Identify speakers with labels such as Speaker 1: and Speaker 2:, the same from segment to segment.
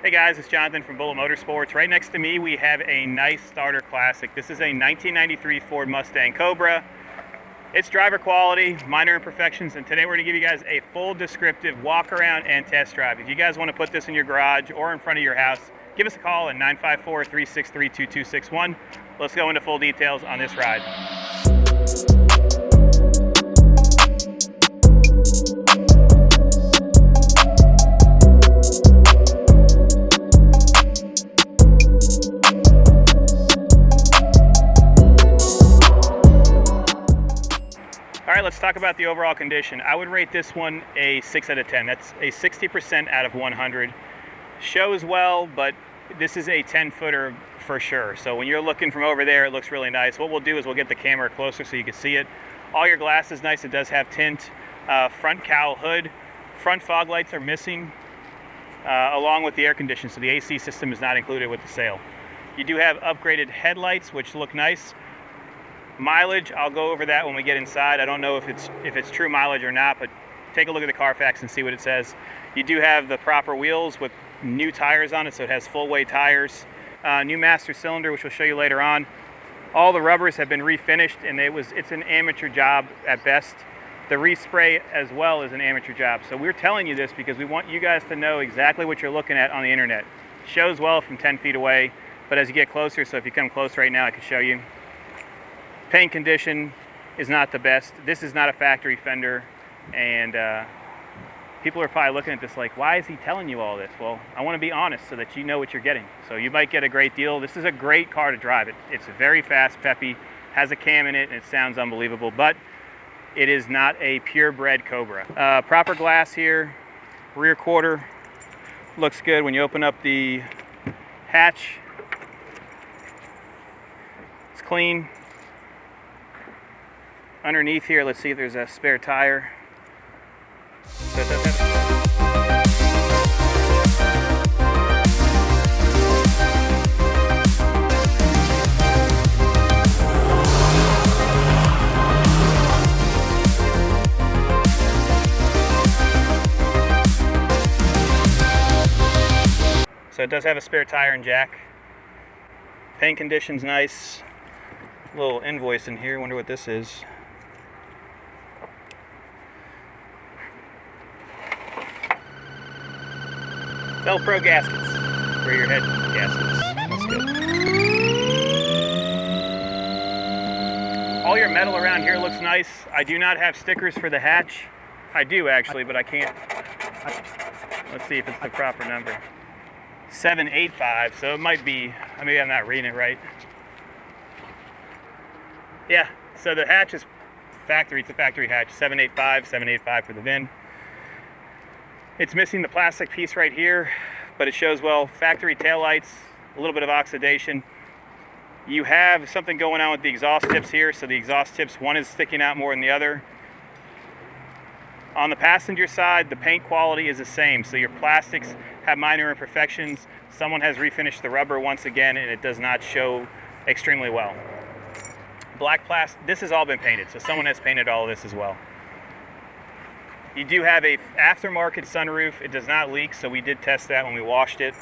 Speaker 1: Hey guys, it's Jonathan from Bullet Motorsports. Right next to me we have a nice starter classic. This is a 1993 Ford Mustang Cobra. It's driver quality, minor imperfections, and today we're going to give you guys a full descriptive walk around and test drive. If you guys want to put this in your garage or in front of your house, give us a call at 954-363-2261. Let's go into full details on this ride. All right, let's talk about the overall condition. I would rate this one a 6 out of 10. That's a 60% out of 100. Shows well, but this is a 10-footer for sure. So when you're looking from over there, it looks really nice. What we'll do is we'll get the camera closer so you can see it. All your glass is nice. It does have tint. Front cowl hood. Front fog lights are missing, along with the air conditioning. So the AC system is not included with the sale. You do have upgraded headlights, which look nice. Mileage, I'll go over that when we get inside. I don't know if it's true mileage or not, but take a look at the Carfax and see what it says. You do have the proper wheels with new tires on it, so it has full weight tires. New master cylinder, which we'll show you later on. All the rubbers have been refinished, and it's an amateur job at best. The respray as well is an amateur job. So we're telling you this because we want you guys to know exactly what you're looking at on the internet. Shows well from 10 feet away, but as you get closer, so if you come close right now, I can show you. Paint condition is not the best. This is not a factory fender, and people are probably looking at this like, why is he telling you all this? Well, I want to be honest so that you know what you're getting. So you might get a great deal. This is a great car to drive. It's very fast, peppy, has a cam in it, and it sounds unbelievable, but it is not a purebred Cobra. Proper glass here, rear quarter looks good. When you open up the hatch, it's clean. Underneath here, let's see if there's a spare tire. So it does have... So it does have a spare tire and jack. Paint condition's nice. Little invoice in here, wonder what this is. Velcro gaskets for your head gaskets. That's good. All your metal around here looks nice. I do not have stickers for the hatch. I do actually, but I can't. Let's see if it's the proper number. 785, so it might be, maybe I'm not reading it right. Yeah, so the hatch is factory, it's a factory hatch, 785 for the VIN. It's missing the plastic piece right here, but it shows well. Factory taillights, a little bit of oxidation. You have something going on with the exhaust tips here, so the exhaust tips, one is sticking out more than the other. On the passenger side, the paint quality is the same, so your plastics have minor imperfections. Someone has refinished the rubber once again, and it does not show extremely well. Black plastic, this has all been painted, so someone has painted all of this as well. You do have a aftermarket sunroof. It does not leak, so we did test that when we washed it.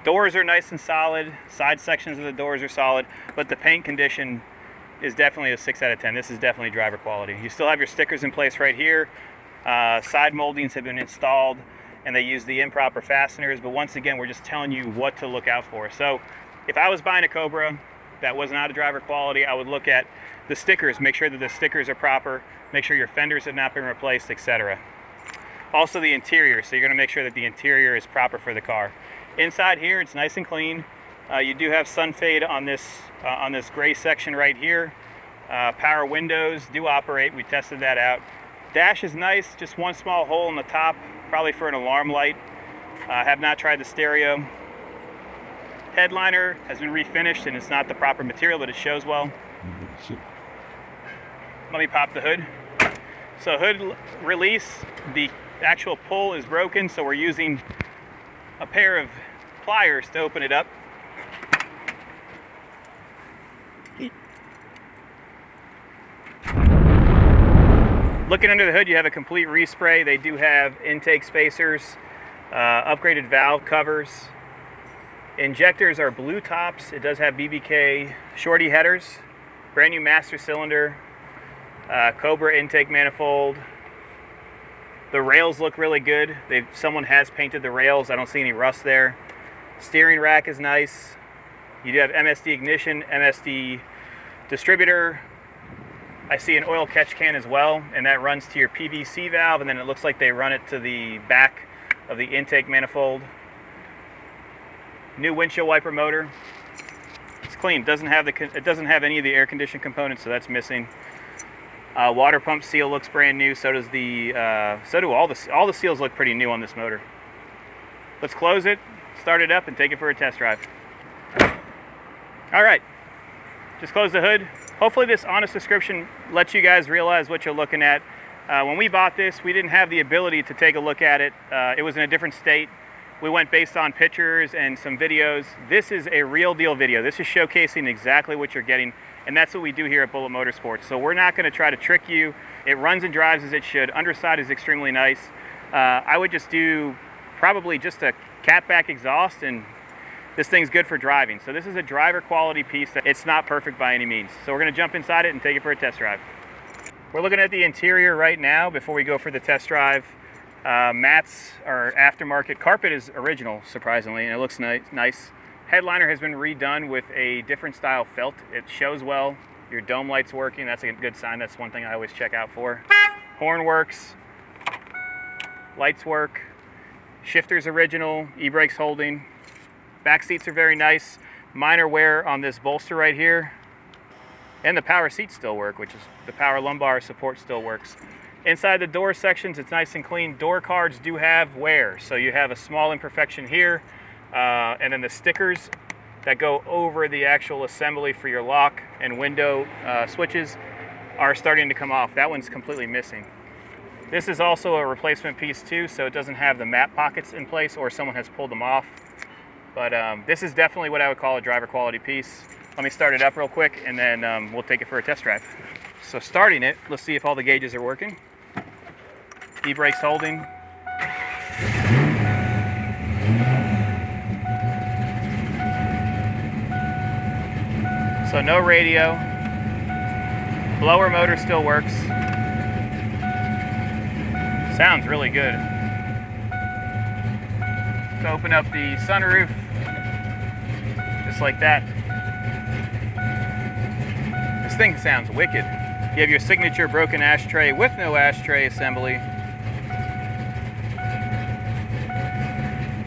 Speaker 1: Doors are nice and solid. Side sections of the doors are solid, but the paint condition is definitely a 6 out of 10. This is definitely driver quality. You still have your stickers in place right here. Side moldings have been installed, and they use the improper fasteners, but once again, we're just telling you what to look out for. So if I was buying a Cobra that was not a driver quality, I would look at the stickers, make sure that the stickers are proper, make sure your fenders have not been replaced, etc. Also the interior, so you're going to make sure that the interior is proper for the car. Inside here, it's nice and clean. You do have sun fade on this gray section right here. Power windows do operate, we tested that out. Dash is nice, just one small hole in the top, probably for an alarm light. Have not tried the stereo. Headliner has been refinished, and it's not the proper material, but it shows well. Let me pop the hood. So hood release, the actual pull is broken, so we're using a pair of pliers to open it up. Looking under the hood, you have a complete respray. They do have intake spacers. Upgraded valve covers. Injectors are blue tops. It does have BBK shorty headers. Brand new master cylinder. Cobra intake manifold. The rails look really good. Someone has painted the rails. I don't see any rust there. Steering rack is nice. You do have MSD ignition, MSD distributor. I see an oil catch can as well, and that runs to your PVC valve, and then it looks like they run it to the back of the intake manifold. New windshield wiper motor. It's clean. It doesn't have any of the air conditioning components, so that's missing. Water pump seal looks brand new. So does all the seals look pretty new on this motor. Let's close it, start it up, and take it for a test drive. All right, just close the hood. Hopefully this honest description lets you guys realize what you're looking at. When we bought this, we didn't have the ability to take a look at it. It was in a different state. We went based on pictures and some videos. This is a real deal video. This is showcasing exactly what you're getting, and that's what we do here at Bullet Motorsports. So we're not going to try to trick you. It runs and drives as it should. Underside is extremely nice. I would just do probably just a catback exhaust, and this thing's good for driving. So this is a driver quality piece. It's not perfect by any means. So we're going to jump inside it and take it for a test drive. We're looking at the interior right now before we go for the test drive. Mats are aftermarket. Carpet is original, surprisingly, and it looks nice. Headliner has been redone with a different style felt. It shows well. Your dome light's working. That's a good sign. That's one thing I always check out for. Horn works. Lights work. Shifter's original. E-brakes holding. Back seats are very nice. Minor wear on this bolster right here. And the power seats still work, which is the power lumbar support still works. Inside the door sections, it's nice and clean. Door cards do have wear, so you have a small imperfection here, and then the stickers that go over the actual assembly for your lock and window switches are starting to come off. That one's completely missing. This is also a replacement piece too, so it doesn't have the map pockets in place, or someone has pulled them off. But this is definitely what I would call a driver quality piece. Let me start it up real quick, and then we'll take it for a test drive. So starting it, let's see if all the gauges are working. E-brakes holding. So no radio. Blower motor still works. Sounds really good. To open up the sunroof, just like that. This thing sounds wicked. You have your signature broken ashtray with no ashtray assembly.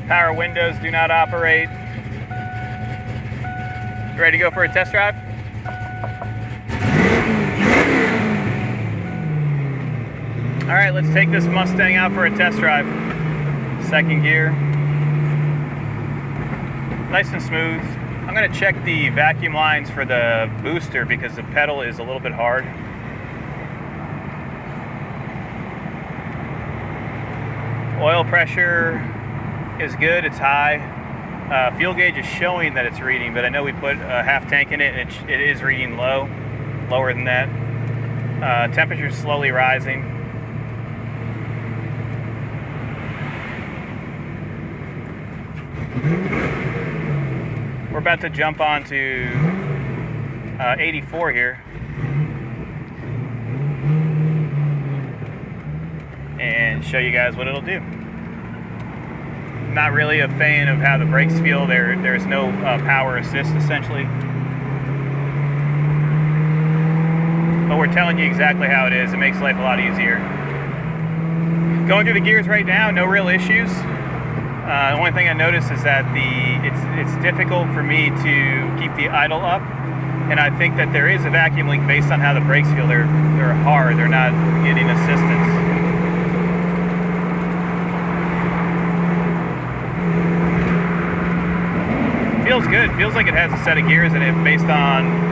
Speaker 1: Power windows do not operate. You ready to go for a test drive? All right, let's take this Mustang out for a test drive. Second gear. Nice and smooth. I'm gonna check the vacuum lines for the booster because the pedal is a little bit hard. Oil pressure is good, it's high. Fuel gauge is showing that it's reading, but I know we put a half tank in it and it is reading lower than that. Temperature's slowly rising. We're about to jump on to 84 here. And show you guys what it'll do. Not really a fan of how the brakes feel. There's no power assist essentially. But we're telling you exactly how it is. It makes life a lot easier. Going through the gears right now, no real issues. The only thing I noticed is that it's difficult for me to keep the idle up, and I think that there is a vacuum leak based on how the brakes feel. They're hard. They're not getting assistance. Feels good. Feels like it has a set of gears in it based on.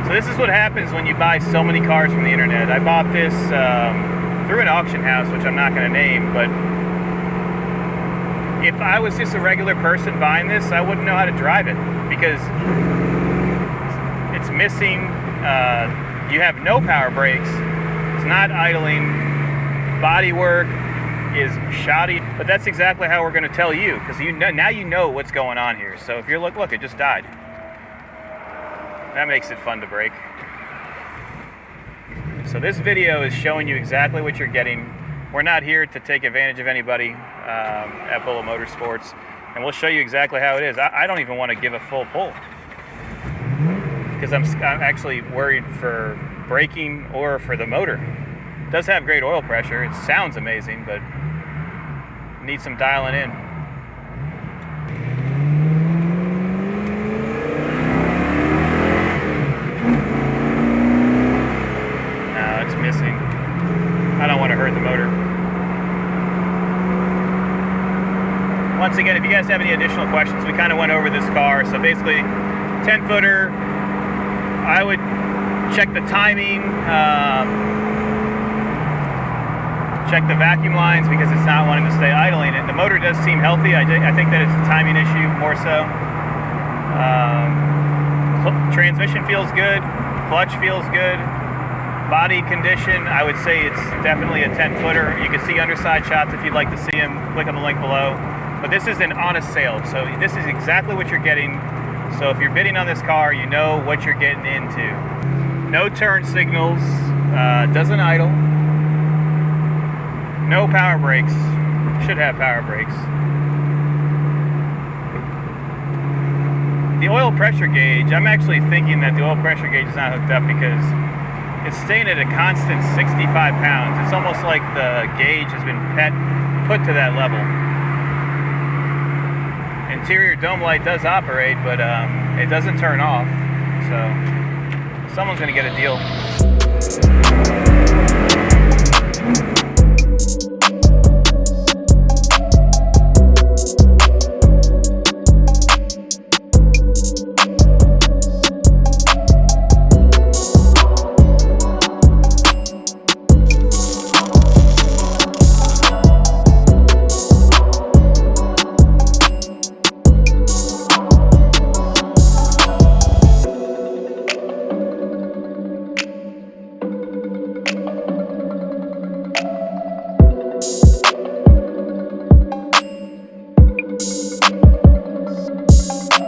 Speaker 1: So this is what happens when you buy so many cars from the internet. I bought this through an auction house, which I'm not going to name, but if I was just a regular person buying this, I wouldn't know how to drive it because it's missing. You have no power brakes. It's not idling. Bodywork is shoddy. But that's exactly how we're going to tell you, because now you know what's going on here. So if you're look, it just died. That makes it fun to break. So this video is showing you exactly what you're getting. We're not here to take advantage of anybody at Bullet Motorsports, and we'll show you exactly how it is. I don't even want to give a full pull because I'm actually worried for braking or for the motor. It does have great oil pressure. It sounds amazing, but needs some dialing in. No, it's missing. I don't want to hurt the motor. Once again, if you guys have any additional questions, we kind of went over this car. So basically, 10-footer, I would check the timing, check the vacuum lines because it's not wanting to stay idling. And the motor does seem healthy. I think that it's a timing issue more so. Transmission feels good. Clutch feels good. Body condition, I would say it's definitely a 10-footer. You can see underside shots if you'd like to see them. Click on the link below. But this is an honest sale, so this is exactly what you're getting. So if you're bidding on this car, you know what you're getting into. No turn signals, doesn't idle. No power brakes, should have power brakes. The oil pressure gauge, I'm actually thinking that the oil pressure gauge is not hooked up because it's staying at a constant 65 pounds. It's almost like the gauge has been put to that level. Interior dome light does operate, but it doesn't turn off. So someone's gonna get a deal.